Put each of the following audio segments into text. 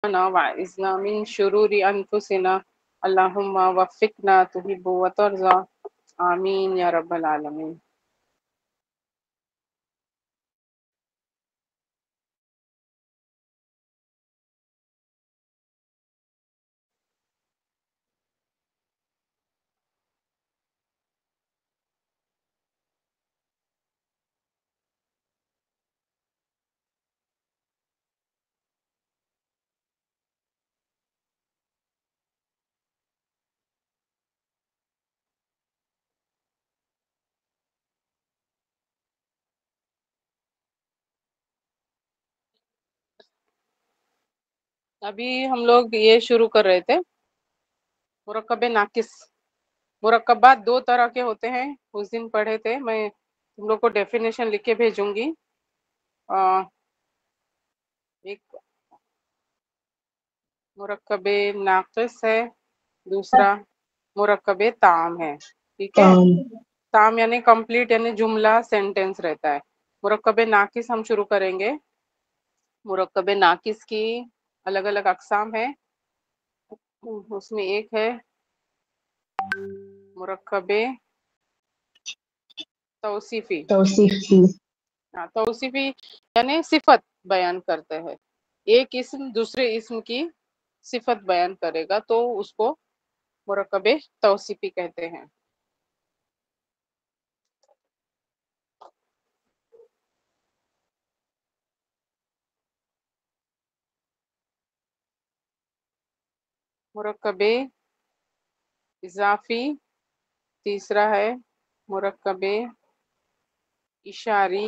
وعزنا من شرور انفسنا اللهم وفقنا تحب وترضى آمین یا رب العالمین. ابھی ہم لوگ یہ شروع کر رہے تھے مرکب ناقص. مرکبات دو طرح کے ہوتے ہیں، اس دن پڑھے تھے. میں تم لوگ کو ڈیفینیشن لکھ کے بھیجوں گی. ایک مرکب ناقص ہے، دوسرا مرکب تام ہے. ٹھیک ہے، تام یعنی کمپلیٹ، یعنی جملہ سینٹینس رہتا ہے. مرکب ناقص ہم شروع کریں گے. مرکب ناقص کی الگ الگ اقسام ہے. اس میں ایک ہے مرکب توصیفی. توصیفی یعنی صفت بیان کرتے ہیں. ایک اسم دوسرے اسم کی صفت بیان کرے گا تو اس کو مرکب توصیفی کہتے ہیں. مرکب اضافی تیسرا ہے. مرکب اشاری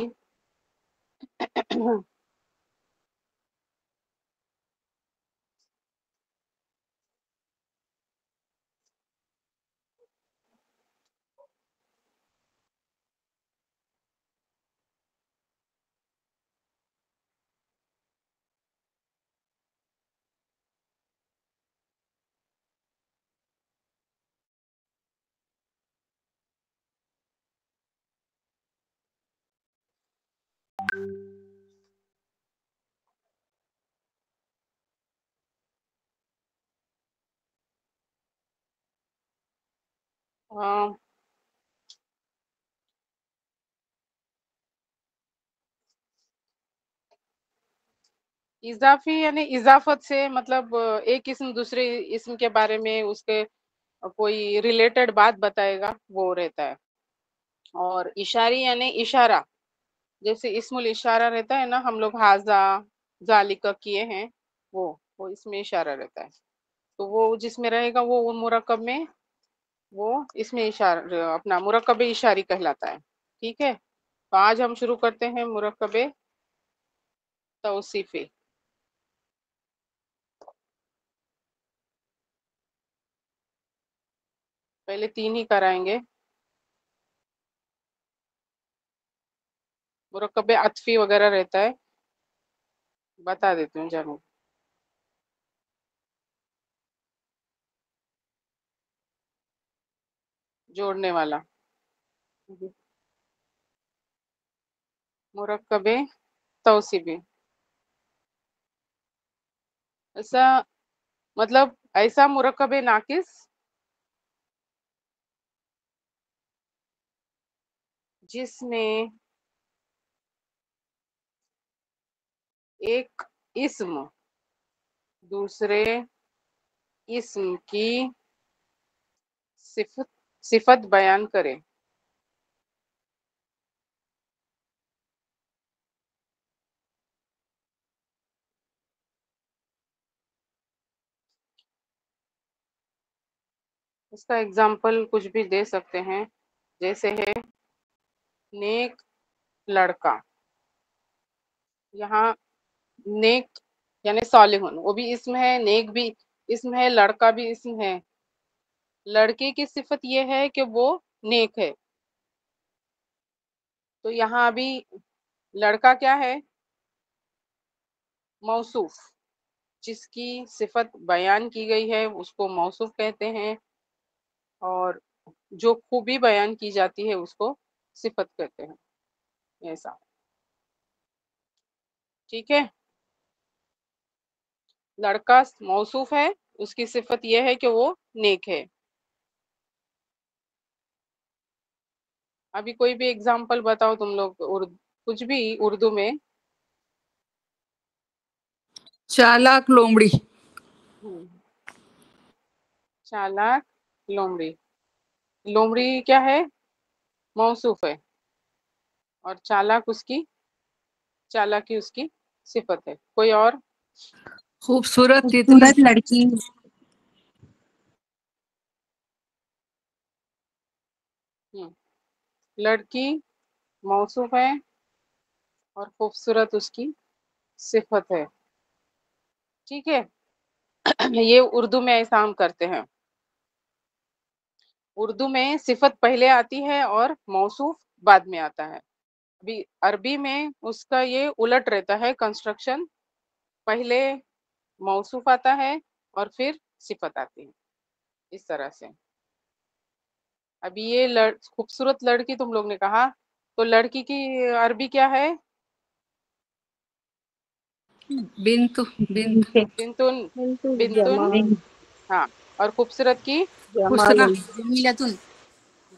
اضافی یعنی اضافت سے مطلب ایک اسم دوسرے اسم کے بارے میں اس کے کوئی ریلیٹڈ بات بتائے گا، وہ رہتا ہے. اور اشاری یعنی اشارہ، جیسے اسم الاشارہ رہتا ہے نا، ہم لوگ ہاذا ذالک کیے ہیں، وہ اس میں اشارہ رہتا ہے. تو وہ جس میں رہے گا وہ مرکب میں وہ اس میں اشارہ اپنا مرکب اشاری کہلاتا ہے. ٹھیک ہے، تو آج ہم شروع کرتے ہیں مرکب توصیفی. پہلے تین ہی کرائیں گے. مرکب عطفی وغیرہ رہتا ہے، بتا دیتی ہوں جانو. جوڑنے والا. مرکب توصیفی ایسا مطلب ایسا مرکب ناقص جس میں ایک اسم دوسرے اسم کی صفت بیان کرے. اس کا اگزامپل کچھ بھی دے سکتے ہیں، جیسے ہے نیک لڑکا. یہاں نیک یعنی صالحون، وہ بھی اسم ہے، نیک بھی اسم ہے، لڑکا بھی اسم ہے. لڑکے کی صفت یہ ہے کہ وہ نیک ہے. تو یہاں ابھی لڑکا کیا ہے؟ موصوف. جس کی صفت بیان کی گئی ہے اس کو موصوف کہتے ہیں، اور جو خوبی بیان کی جاتی ہے اس کو صفت کہتے ہیں. ایسا ٹھیک ہے. लड़का मौसूफ है, उसकी सिफत ये है कि वो नेक है। अभी कोई भी एग्जाम्पल बताओ तुम लोग, कुछ भी उर्दू में। चालाक लोमड़ी। चालाक लोमड़ी। लोमड़ी क्या है? मौसूफ है, और चालाकी उसकी सिफत है। कोई और? खूबसूरत तितली। लड़की। लड़की मौसूफ है और खूबसूरत उसकी सिफत है। ठीक है। ये उर्दू में ऐसा हम करते हैं। उर्दू में सिफत पहले आती है और मौसूफ बाद में आता है। अभी अरबी में उसका ये उलट रहता है कंस्ट्रक्शन, पहले मौसूफ आता है और फिर सिफत आती है, इस तरह से। अभी ये खूबसूरत लड़की तुम लोग ने कहा, तो लड़की की अरबी क्या है? बिंतु। बिंतुन। बिंतुन, हाँ। और खूबसूरत की हुस्ना। जमीलतुन।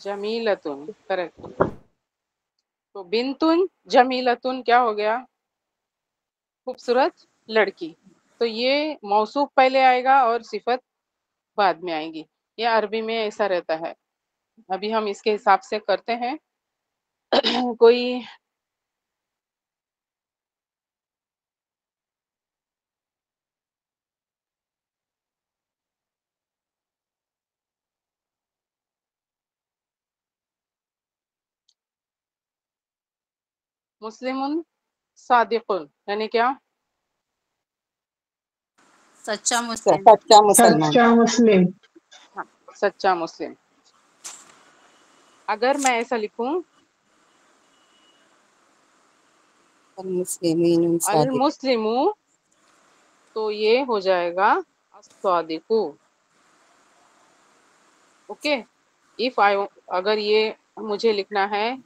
जमीलतुन, करेक्ट। तो बिंतुन जमीलतुन क्या हो गया? खूबसूरत लड़की। तो ये मौसूफ पहले आएगा और सिफत बाद में आएगी। ये अरबी में ऐसा रहता है। अभी हम इसके हिसाब से करते हैं। कोई मुस्लिमुन सादिकुन यानी क्या? सच्चा मुस्लिम। सच्चा मुसलमान। सच्चा मुस्लिम। हाँ, सच्चा मुस्लिम। अगर मैं ऐसा लिखूं, अल मुस्लिमू, तो ये हो जाएगा अस्सादिकु। ओके। इफ आई, अगर ये मुझे लिखना है,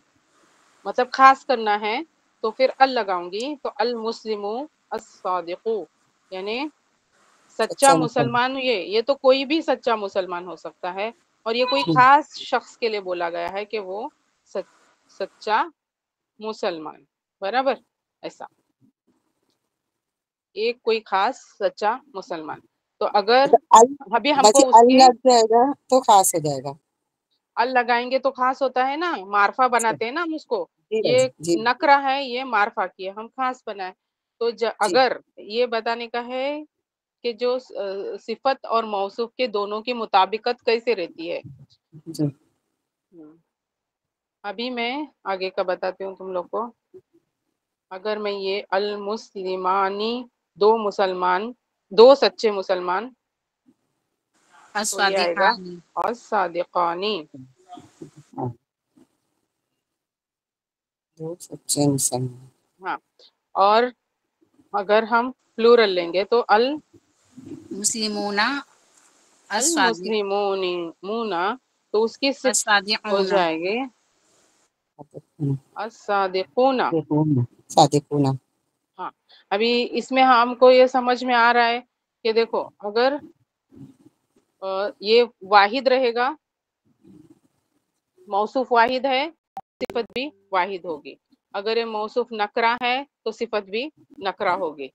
मतलब खास करना है, तो फिर अल लगाऊंगी, तो अल मुस्लिमू अस्सादिकु, यानी सच्चा मुसलमान। ये तो कोई भी सच्चा मुसलमान हो सकता है, और ये कोई खास शख्स के लिए बोला गया है कि वो सच्चा मुसलमान, बराबर। ऐसा एक कोई खास सच्चा मुसलमान। तो अगर अभी हमको उसके लग जाएगा तो खास हो जाएगा। अल लगाएंगे तो खास होता है ना, मार्फा बनाते हैं ना हम उसको। ये नकरा है, ये मार्फा किए हम खास बनाए। तो अगर ये बताने का है कि जो सिफत और मौसूफ के दोनों की मुताबिकत कैसे रहती है। अभी मैं आगे का बताती हूँ तुम लोग को। अगर मैं ये अल मुस्लिमानी, दो मुसलमान, दो सच्चे मुसलमान, तो ये आएगा अस्सादिकानी, दो सच्चे मुसलमान। हाँ। और अगर हम प्लूरल लेंगे तो अल मुस्लिमूना मुस्लिमूना, तो उसकी सिफत हो जाएगी अस्सादिकूना। सादिकूना। हाँ। अभी इसमें हमको ये समझ में आ रहा है कि देखो, अगर ये वाहिद रहेगा, मौसूफ वाहिद है, सिफत भी वाहिद होगी। अगर ये मौसूफ नकरा है तो सिफत भी नकरा होगी।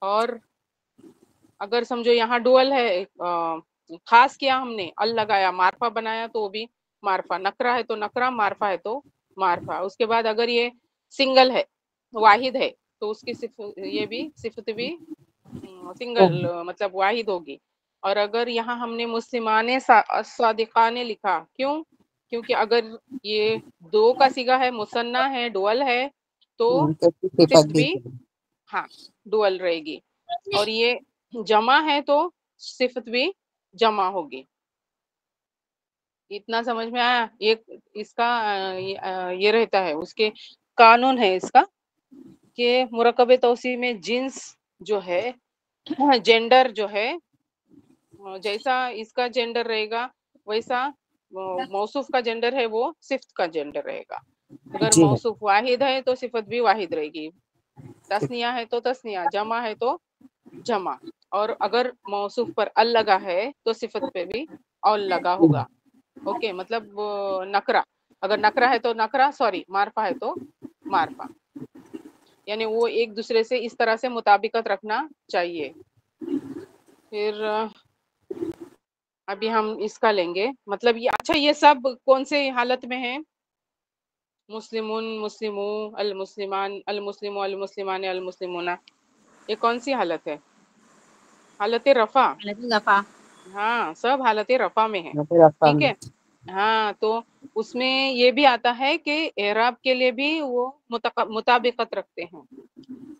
और अगर समझो यहाँ डुअल है, खास किया हमने, अल लगाया, मार्फा बनाया, तो वो भी मार्फा। नकरा है तो नकरा, मार्फा है तो मार्फा। उसके बाद अगर ये सिंगल है, वाहिद है, तो उसकी ये भी सिफत भी सिंगल, मतलब वाहिद होगी। और अगर यहाँ हमने मुस्लिमाने सादिकाने लिखा, क्यों? क्योंकि अगर ये दो का सिगा है, मुसन्ना है, डुअल है, तो सिफत भी हाँ डुअल रहेगी। और ये जमा है तो सिफत भी जमा होगी। इतना समझ में आया? ये इसका ये रहता है, उसके कानून है इसका, कि मुरकब तौसी में जिन्स जो है, जेंडर जो है, जैसा इसका जेंडर रहेगा वैसा मौसूफ का जेंडर है वो सिफ्त का जेंडर रहेगा। अगर मौसूफ वाहिद है तो सिफत भी वाहिद रहेगी, तस्निया है तो तस्निया, जमा है तो जमा, और अगर मौसूफ पर अल लगा है तो सिफत पे भी औल लगा होगा। ओके, मतलब नकरा, अगर नकरा है तो नकरा, सॉरी मारफा है तो मारफा, यानी वो एक दूसरे से इस तरह से मुताबिकत रखना चाहिए। फिर अभी हम इसका लेंगे, मतलब ये अच्छा, ये सब कौन से हालत में है? मुस्लिमुन, मुस्लिमू, अल मुस्लिमान, अल मुस्लिमू, अल मुस्लिमान, अल मुस्लिमूना, ये कौन सी हालत है? हालत रफा। हालत रफा। हाँ, सब हालत रफा में है, फिर अफा ठीक में है। हाँ, तो उसमें ये भी आता है कि एराब के लिए भी वो मुताबिकत रखते हैं।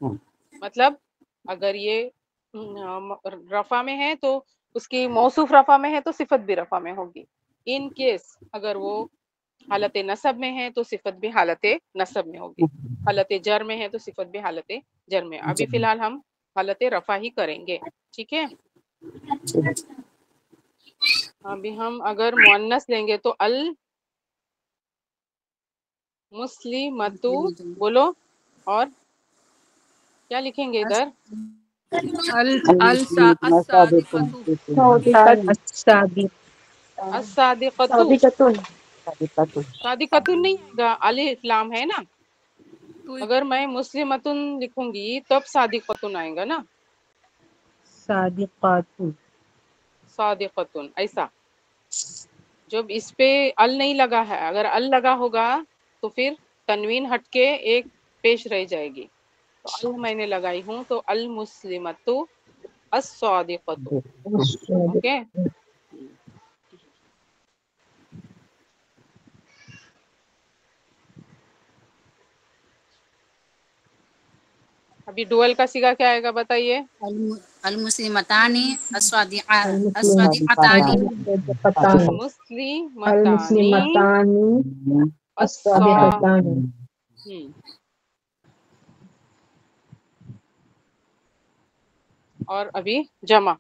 हम्म, मतलब अगर ये रफा में है तो उसकी मौसूफ रफा में है तो सिफत भी रफा में होगी। इन केस अगर वो हालत नसब में है तो सिफत भी हालत नसब में होगी। हालत जर में है तो सिफत भी हालत जर में। अभी फिलहाल हम हालत रफा ही करेंगे, ठीक है। अभी हम अगर मुअन्नस लेंगे तो अल मुस्लिमतु, बोलो, और क्या लिखेंगे इधर? अस्सादिकतु। अस्सादिकतु। सादिकतुन नहीं आएगा, अलिफ लाम है ना। तू अगर मैं मुस्लिमतुन लिखूंगी तब सादिकतुन आएगा ना, सादिकतुन ऐसा। जब इस पे अल नहीं लगा है, अगर अल लगा होगा तो फिर तनवीन हटके एक पेश रह जाएगी। तो अल मैंने लगाई हूँ तो अल मुस्लिमतु अस्सादिकतु, ओके। अभी डुअल का सिगा क्या आएगा बताइए? अल मुस्लिमतानी अस्वादिकातानी। मुस्लिमतानी अस्सा, और अभी जमा,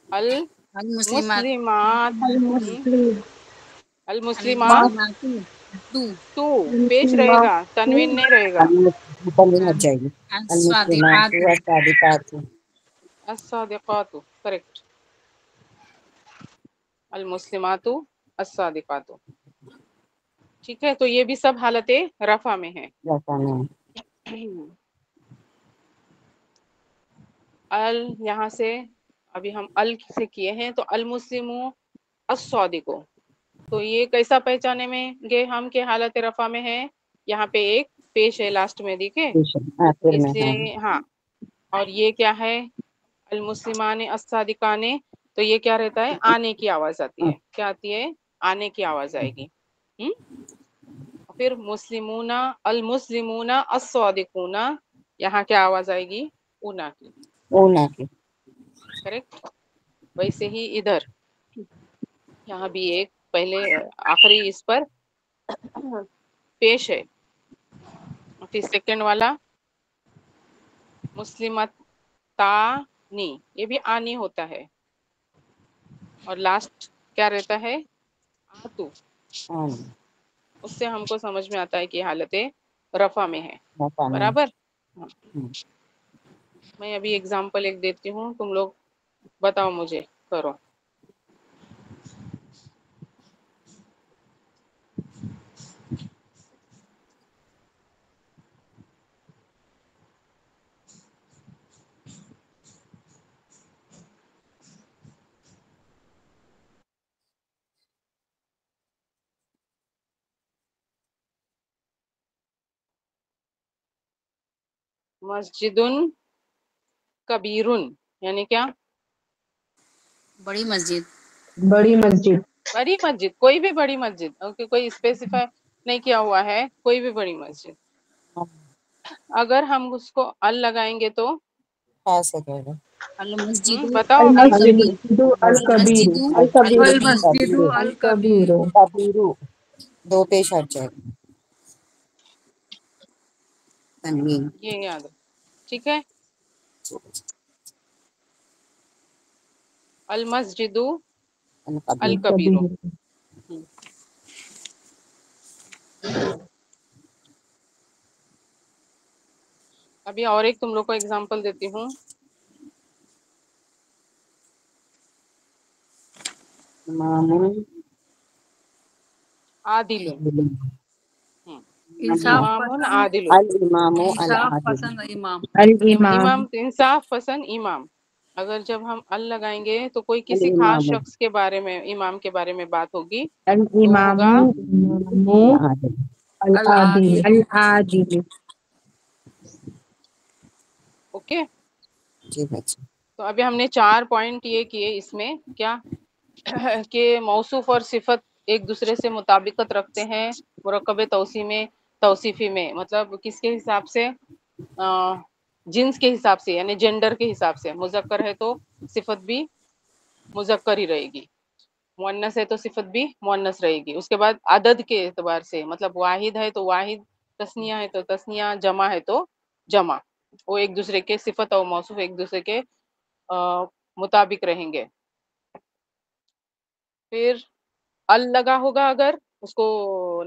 अल अल मुस्लिमात मुस्लिमात, अल अल मुस्लिमात मुस्लिमातु तू तू पेश रहेगा, तनवीन नहीं रहेगा। हट जाएगी। अस्वादिकातु अस्सादिकातु, करेक्ट, अल मुस्लिमातु अस्सादिकातु, ठीक है। तो ये भी सब हालते रफा में है। अल यहाँ से अभी हम अल से किए हैं तो अल मुस्लिमु अस्सादिको, तो ये कैसा पहचाने में गे हम के हालत रफा में है? यहाँ पे एक पेश है लास्ट में, दिखे, आखिर में। इसलिए हाँ। और ये क्या है? अल मुस्लिमाने अस्सादिकाने, तो ये क्या रहता है? आने की आवाज आती है। क्या आती है? आने की आवाज आएगी। फिर मुस्लिमूना, अल मुस्लिमूना अस्सादिकूना, यहाँ क्या आवाज आएगी? ऊना की, ऊना की, करेक्ट। वैसे ही इधर यहाँ भी एक पहले आखिरी इस पर पेश है, फिर सेकंड वाला मुस्लिमतानी, ये भी आनी होता है, और लास्ट क्या रहता है? आतु। उससे हमको समझ में आता है कि हालत रफा में है, बराबर। हाँ। मैं अभी एग्जांपल एक देती हूँ, तुम लोग बताओ, मुझे करो। मस्जिदुन कबीरुन, यानी क्या? बड़ी मस्जिद। बड़ी मस्जिद, कोई भी बड़ी मस्जिद, ओके, कोई स्पेसिफाई नहीं किया हुआ है, कोई भी बड़ी मस्जिद। अगर हम उसको अल लगाएंगे तो खास हो जाएगा। अल मस्जिदु बताओ अल अभी। कबीर। अल मस्जिदु अल कबीर। मस्जिदु अल कबीर। कबीरू, दो पेश हट जाएगा, तनवीन। ये याद है, ठीक है। अल मस्जिदु अल कबीरो। ابھی اور ایک تم لوگ کو ایگزامپل دیتی ہوں. امام عادل. انصاف امام پسند عادل. الامام انصاف العادل. پسند امام. الامام امام انصاف پسند امام. اگر جب ہم ال لگائیں گے تو کوئی کسی خاص الامام شخص کے بارے میں، امام کے بارے میں بات ہوگی تو الامام ہوگا العادل. العادل العادل. العادل. اوکے. جی بچے. تو ابھی ہم نے 4 پوائنٹ یہ کیے اس میں کیا کہ موصوف اور صفت ایک دوسرے سے مطابقت رکھتے ہیں مرکب توصیفی میں، مطلب کس کے حساب سے؟ جنس کے حساب سے، یعنی جینڈر کے حساب سے. مذکر ہے تو صفت بھی مذکر ہی رہے گی، مؤنث ہے تو صفت بھی مؤنث رہے گی. اس کے بعد عدد کے اعتبار سے، مطلب واحد ہے تو واحد، تثنیہ ہے تو تثنیہ، جمع ہے تو جمع. وہ ایک دوسرے کے صفت اور موصوف ایک دوسرے کے مطابق رہیں گے. پھر ال لگا ہوگا، اگر اس کو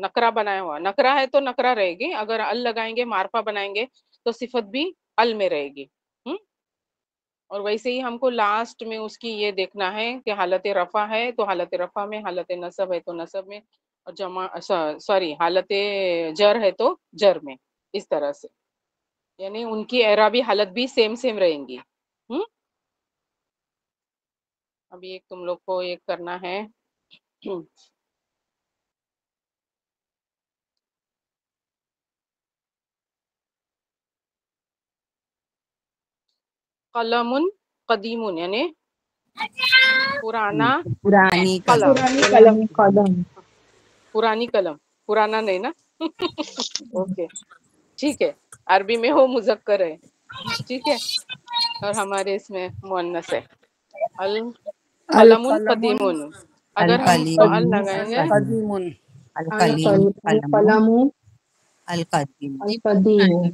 نکرہ بنایا ہوا، نکرہ ہے تو نکرہ رہے گی. اگر ال لگائیں گے، معرفہ بنائیں گے تو صفت بھی ال میں رہے گی. اور ویسے ہی ہم کو لاسٹ میں اس کی یہ دیکھنا ہے کہ حالت رفع ہے تو حالت رفع میں، حالت نصب ہے تو نصب میں، اور جمع سوری حالت جر ہے تو جر میں. اس طرح سے یعنی ان کی اعرابی حالت بھی سیم سیم رہیں گی. ابھی ایک تم لوگ کو ایک کرنا ہے. قلم قدیم، یعنی پرانا پرانی کا قلم. پرانی قلم. پرانی قلم، پرانا نہیں نا. اوکے ٹھیک ہے. عربی میں ہو مذکر ہے، ٹھیک ہے، اور ہمارے اس میں مؤنث ہے. القلم القلم قدیم. اگر ہم اس کو ال القلیم لگائیں گے، قدیم. القلیم قلم القلم القدیم. القدیم.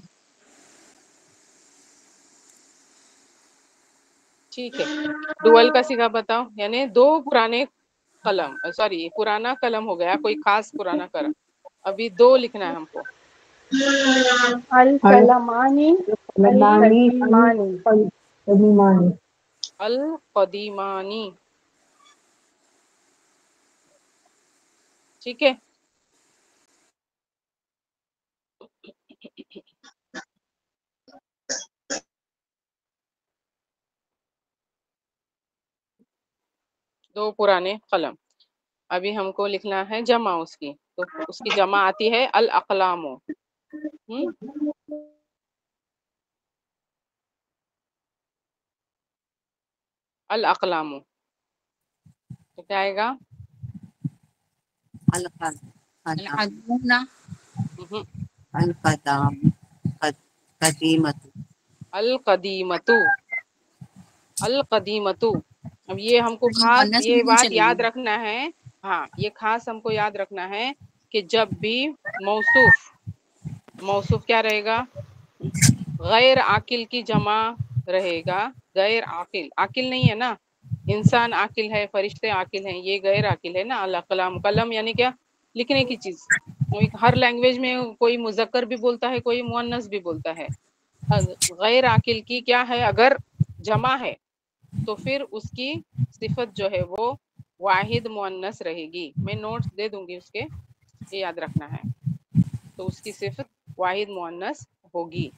ٹھیک ہے. ڈوئل کا صیغہ بتاؤ، یعنی دو پرانے قلم، سوری پرانا قلم ہو گیا، کوئی خاص پرانا قلم. ابھی دو لکھنا ہے ہم کو. الکلمانی القدیمانی. القدیمانی. القدیمانی. ٹھیک ہے. دو پرانے قلم. ابھی ہم کو لکھنا ہے جمع اس کی، تو اس کی جمع آتی ہے الاقلام. الاقلام تو کیا آئے گا؟ العدون القدام قدیمت. القدیمتو. القدیمتو. اب یہ ہم کو یہ خاص مؤنث میں یہ نہیں بات چلے یاد گی. رکھنا ہے. ہاں یہ خاص ہم کو یاد رکھنا ہے کہ جب بھی موصوف، موصوف کیا رہے گا؟ غیر عاقل کی جمع رہے گا. غیر عاقل، عاقل نہیں ہے نا. انسان عاقل ہے، فرشتے عاقل ہیں، یہ غیر عاقل ہے نا. القلم، قلم یعنی کیا؟ لکھنے کی چیز. ہر لینگویج میں کوئی مذکر بھی بولتا ہے، کوئی مؤنث بھی بولتا ہے. غیر عاقل کی کیا ہے؟ اگر جمع ہے تو پھر اس کی صفت جو ہے وہ واحد مؤنث رہے گی. میں نوٹس دے دوں گی اس کے، یہ یاد رکھنا ہے. تو اس کی صفت واحد مؤنث ہوگی.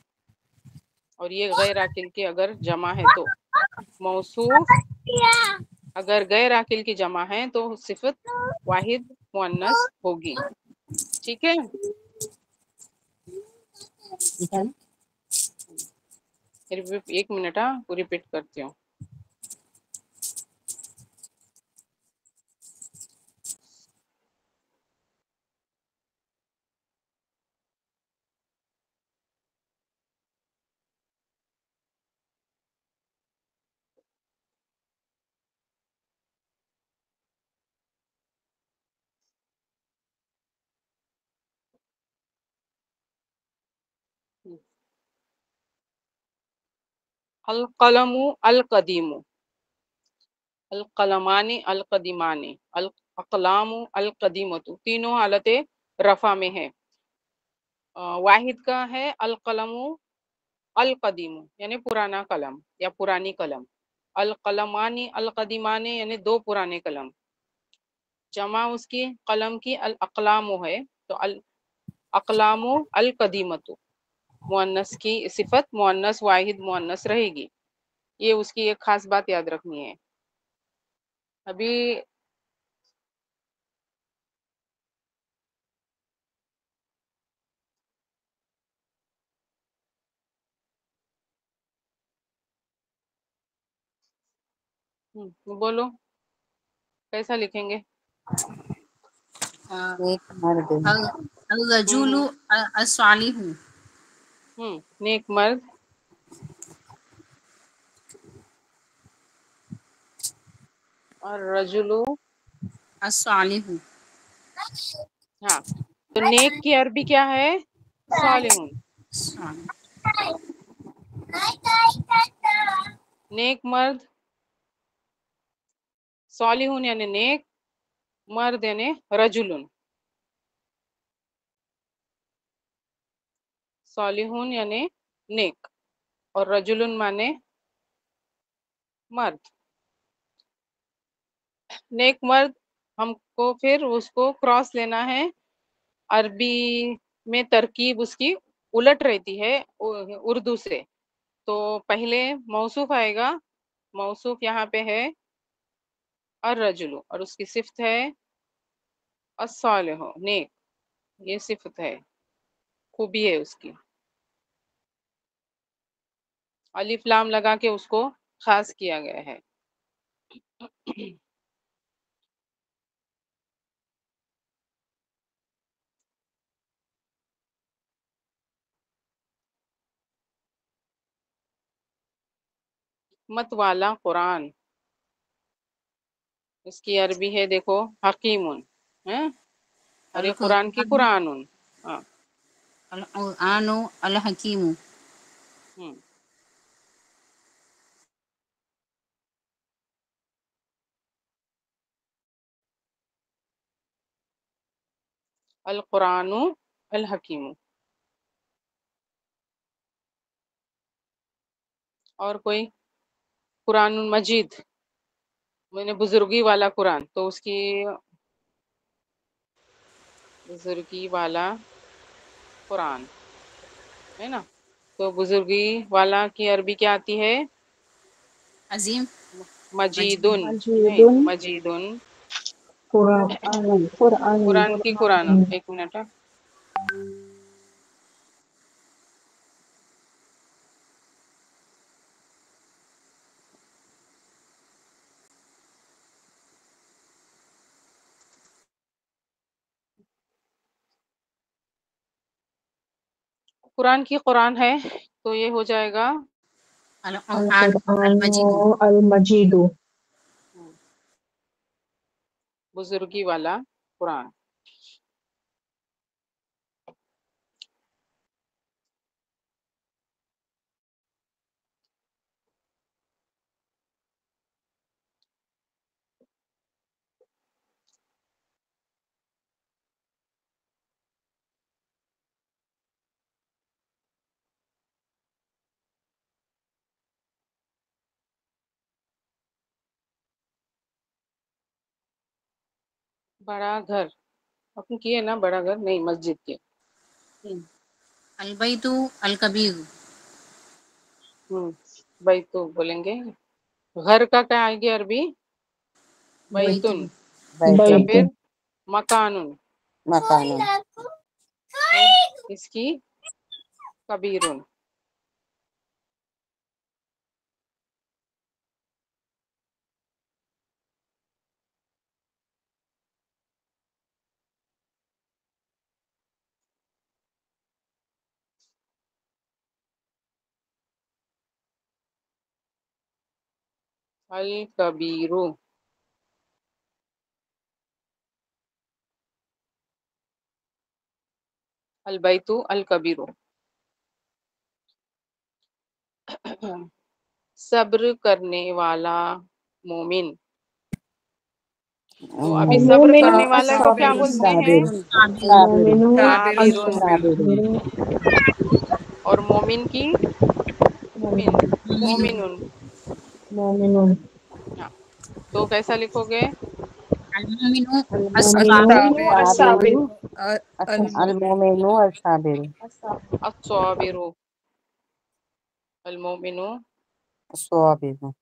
اور یہ غیر عاقل کی اگر جمع ہے تو موصوف، اگر غیر عاقل کی جمع ہے تو صفت واحد مؤنث ہوگی. ٹھیک ہے. ایک منٹ، ریپیٹ کرتی ہوں. القلم القدیم، القلمان القدیمان، الاقلام القدیمت. تینوں حالت رفع میں ہے. واحد کا ہے القلم القدیم یعنی پرانا قلم یا پرانی قلم، القلمانی القدیمانی یعنی دو پرانے قلم، جمع اس کی قلم کی الاقلام ہے تو الاقلام القدیمت، مؤنث کی صفت مؤنث واحد مؤنث رہے گی، یہ اس کی ایک خاص بات یاد رکھنی ہے۔ ابھی بولو کیسا لکھیں گے؟ نیک مرد الرجل الصالح، نیک مرد اور رجل، الصالح، ہاں تو نیک کی عربی کیا ہے؟ صالحون۔ نیک مرد، صالحون یعنی نیک، مرد یعنی رجلن، صالحون یعنی نیک اور رجلن مانے مرد۔ نیک مرد ہم کو پھر اس کو کراس لینا ہے، عربی میں ترکیب اس کی الٹ رہتی ہے اردو سے، تو پہلے موصوف آئے گا، موصوف یہاں پہ ہے الرجل اور اس کی صفت ہے الصالح، نیک، یہ صفت ہے، خوبی ہے اس کی، الف لام لگا کے اس کو خاص کیا گیا ہے۔ حکمت والا قرآن، اس کی عربی ہے دیکھو حکیمن، اور یہ قرآن کی قرآن، القرآن الحکیم، القرآن الحکیم۔ اور کوئی قرآن مجید میں نے بزرگی والا قرآن، تو اس کی بزرگی والا قرآن ہے نا، تو بزرگی والا کی عربی کیا آتی ہے؟ عظیم، مجیدن، مجید نہیں مجیدن، قرآن قرآن قرآن کی قرآن، ایک منٹ، قرآن کی قرآن ہے تو یہ ہو جائے گا القرآن القرآن المجید، المجید، بزرگی والا قرآن۔ بڑا گھر اپنے کیے نا، بڑا گھر نہیں مسجد کے، البیت الکبیر، بیتو بولیں گے، گھر کا کیا آئے گی عربی؟ بیتن، یا بیت پھر مکانن، مکان اس کی کبیرن۔ الکبیر، البیت الکبیر، صبر کرنے والا مومن، تو ابھی صبر المومن کرنے والے کو کیا الصابر، بولتے ہیں؟ المومن صابرون، اور مومن کی मोमिनुन। मोमिनुन। हाँ, तो कैसा लिखोगे? المؤمن المؤمنون الصابر المؤمنو الصابر अस्साबिरु। अलमोमिनु। الصابر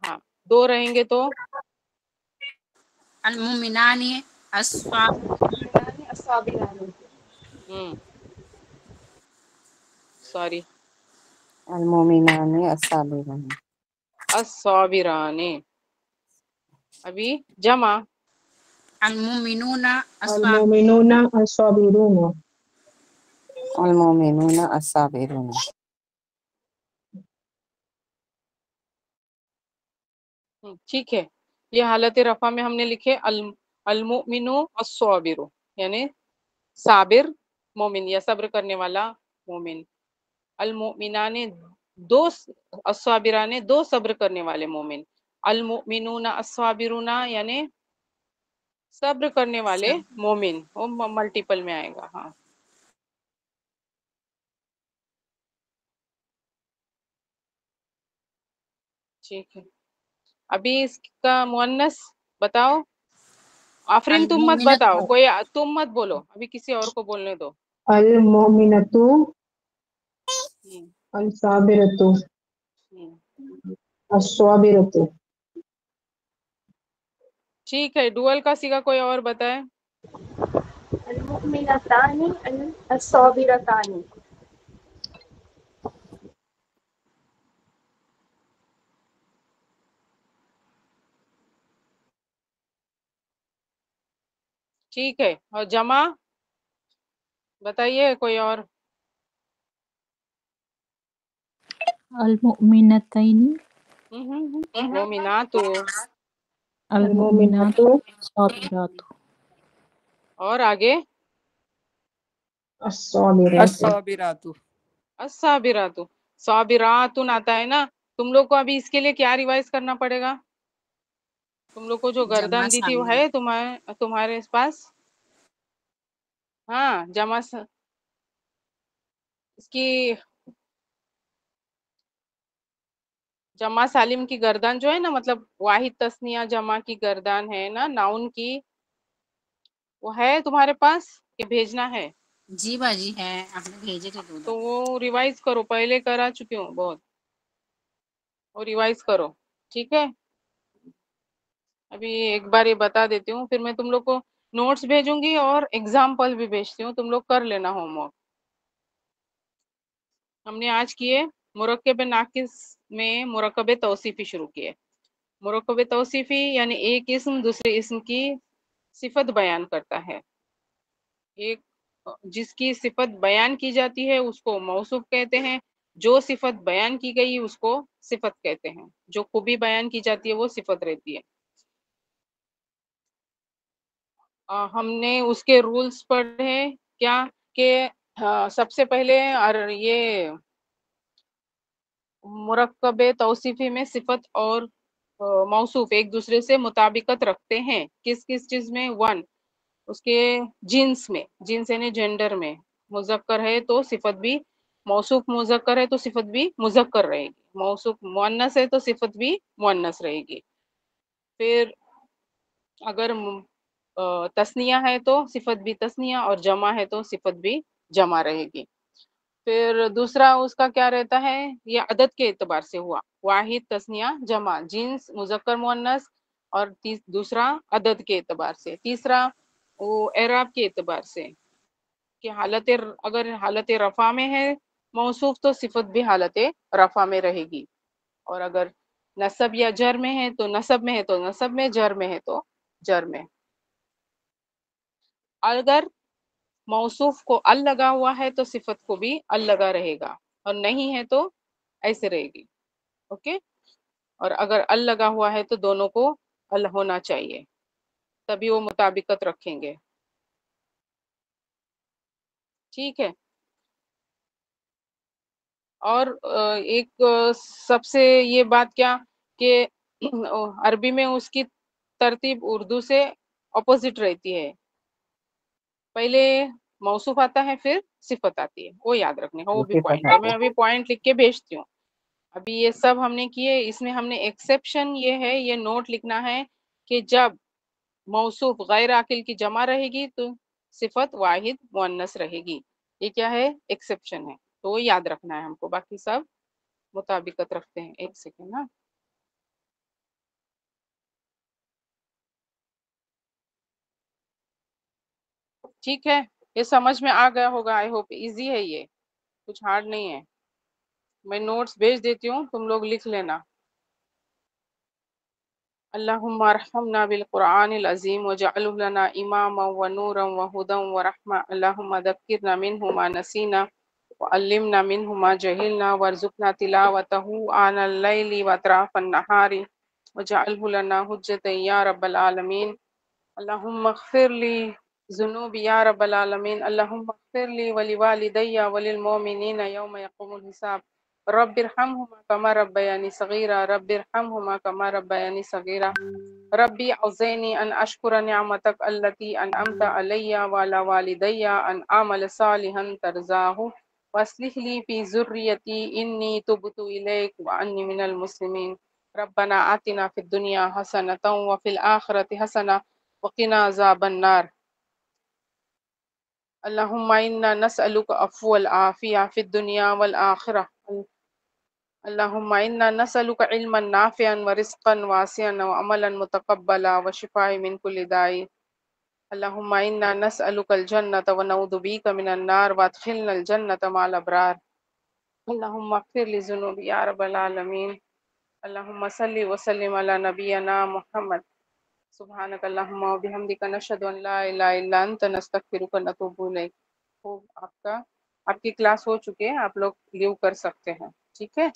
हाँ, दो रहेंगे तो المؤمنان الصابران सॉरी, المؤمنان الصابران अस्साबिराने। अभी जमा। المؤمنون المؤمنون الصابرون. المؤمنون الصابرون ठीक है, ये हालत रफा में हमने लिखे अलमुमिनु अस्साबिरु, यानी साबिर मोमिन या सब्र करने वाला मोमिन। अलमुमिनाने दो, अस्साबिराने दो सब्र करने वाले मोमिन। अलमुमिनूना अस्साबिरुना यानी सब्र करने वाले मोमिन, वो मल्टीपल में आएगा। हाँ, ठीक है। अभी इसका मुअन्नस बताओ। आफरीन तुम मत المؤمنة बताओ, कोई तुम मत बोलो, अभी किसी और को बोलने दो। المؤمنة हम्म, الصابرة हम्म। الصابرة. ठीक है, डुअल का सीगा कोई और बताए। المؤمنتان الصابرتان. ठीक है, और जमा बताइए कोई और। المؤمنتين मोमिनातु। المؤمنات الصابرات और आगे الصابرة. الصابرات. अस्साबिरातु। साबिरातुन आता है ना, तुम लोग को अभी इसके लिए क्या रिवाइज करना पड़ेगा? तुम लोग को जो जमा गर्दन दी थी वो शामिल है तुम्हारे पास? हाँ, इसकी जमा सालिम की गर्दन जो है ना, मतलब वाहिद तस्निया जमा की गर्दन है ना, नाउन की, वो है तुम्हारे पास कि भेजना है? जी बाजी है, आपने भेजे थे दो तो दफे। वो रिवाइज करो, पहले करा चुकी हूँ बहुत, वो रिवाइज करो, ठीक है। अभी एक बार ये बता देती हूँ, फिर मैं तुम लोग को नोट्स भेजूंगी और एग्जाम्पल भी भेजती हूँ, तुम लोग कर लेना होमवर्क। हमने आज किए मुरक्कब नाकिस में मुरक्कब तौसीफी शुरू किए। मुरक्कब तौसीफी यानी एक इस्म दूसरे इस्म की सिफत बयान करता है। एक जिसकी सिफत बयान की जाती है उसको मौसूफ कहते हैं, जो सिफत बयान की गई उसको सिफत कहते हैं। जो खूबी बयान की जाती है वो सिफत रहती है। हमने उसके रूल्स पढ़े क्या कि सबसे पहले और ये मुरक्कब तौसीफी में सिफत और मौसूफ एक दूसरे से मुताबिकत रखते हैं। किस किस चीज में? वन, उसके जिन्स में, जिन्स यानी जेंडर में, मुजक्कर है तो सिफत भी मौसूफ मुजक्कर है तो सिफत भी मुजक्कर रहेगी, मौसूफ मुअन्नस है तो सिफत भी मुअन्नस रहेगी। फिर अगर तस्निया है तो सिफत भी तस्निया, और जमा है तो सिफत भी जमा रहेगी। फिर दूसरा उसका क्या रहता है, ये अदद के एतबार से हुआ, वाहिद तस्निया जमा, जिन्स मुजक्कर मुअन्नस, और दूसरा अदद के एतबार से, तीसरा वो एराब के एतबार से कि अगर हालत रफा में है मौसूफ तो सिफत भी हालत रफा में रहेगी, और अगर नसब या जर में है तो नसब में है तो नसब में, जर में है तो जर में। अगर मौसूफ को अल लगा हुआ है तो सिफत को भी अल लगा रहेगा, और नहीं है तो ऐसे रहेगी। ओके, और अगर अल लगा हुआ है तो दोनों को अल होना चाहिए, तभी वो मुताबिकत रखेंगे। ठीक है। और एक सबसे ये बात क्या कि अरबी में उसकी तरतीब उर्दू से अपोजिट रहती है, पहले मौसूफ आता है फिर सिफत आती है, वो याद रखने का, वो भी उसी पॉइंट पता है, है मैं अभी पॉइंट लिख के भेजती हूँ। ابھی یہ سب ہم نے کیے، اس میں ہم نے ایکسیپشن یہ ہے، یہ نوٹ لکھنا ہے کہ جب موصوف غیر عاقل کی جمع رہے گی تو صفت واحد مؤنث رہے گی. یہ کیا ہے؟ ایکسیپشن ہے، تو یاد رکھنا ہے ہم کو. باقی سب مطابقت رکھتے ہیں. ایک سیکنڈ نا. ٹھیک ہے، یہ سمجھ میں آ گیا ہوگا. آئی ہوپ ایزی ہے، یہ کچھ ہارڈ نہیں ہے. میں نوٹس بھیج دیتی ہوں، تم لوگ لکھ لینا. اللہم ارحمنا بالقرآن العظیم وجعلہ لنا اماما ونورا وہدا ورحمہ. اللہم ذکرنا منہ ما نسینا وعلمنا منہ ما جہلنا وارزقنا تلاوتہ آناء اللیل واطراف النہار وجعلہ لنا حجتا یا رب العالمین. اللہم اغفر لی ذنوبی یا رب العالمین. اللہم اغفر لی ولوالدی وللمؤمنین یوم یقوم الحساب. رب ارحمہما کما ربیانی صغیرا. رب ارحمہما کما ربیانی صغیرا. ربی اوزعنی ان اشکر نعمتک التی انعمت علی وعلی والدی ان اعمل صالحا ترضاہ واصلح لی فی ذریتی انی تبت الیک وانی من المسلمین. ربنا آتنا فی الدنیا حسنۃ وفی الآخرۃ حسنۃ وقنا عذاب النار. اللہم انا نسألک عفو العافیہ فی الدنیا والآخرہ. اللہم انا نسألک علما نافعا ورزقا واسعا وعملا متقبلا وشفاء من کل داء. اللہم انا نسألک الجنۃ ونعوذ بک من النار وادخلنا الجنۃ مع الابرار. اللہم اغفر لی ذنوبی یا رب العالمین. اللہم صلی وسلم علی نبینا محمد. سبحانک اللہم وبحمدک نشہد ان لا الہ الا انت نستغفرک ونتوب الیک. خوب، آپ کی کلاس ہو چکے ہیں، آپ لوگ لیو کر سکتے ہیں. ٹھیک ہے،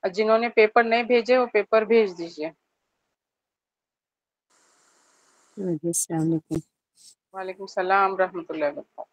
اور جنہوں نے پیپر نہیں بھیجے وہ پیپر بھیج دیجیے. السلام علیکم. وعلیکم السلام ورحمۃ اللہ وبرکاتہ.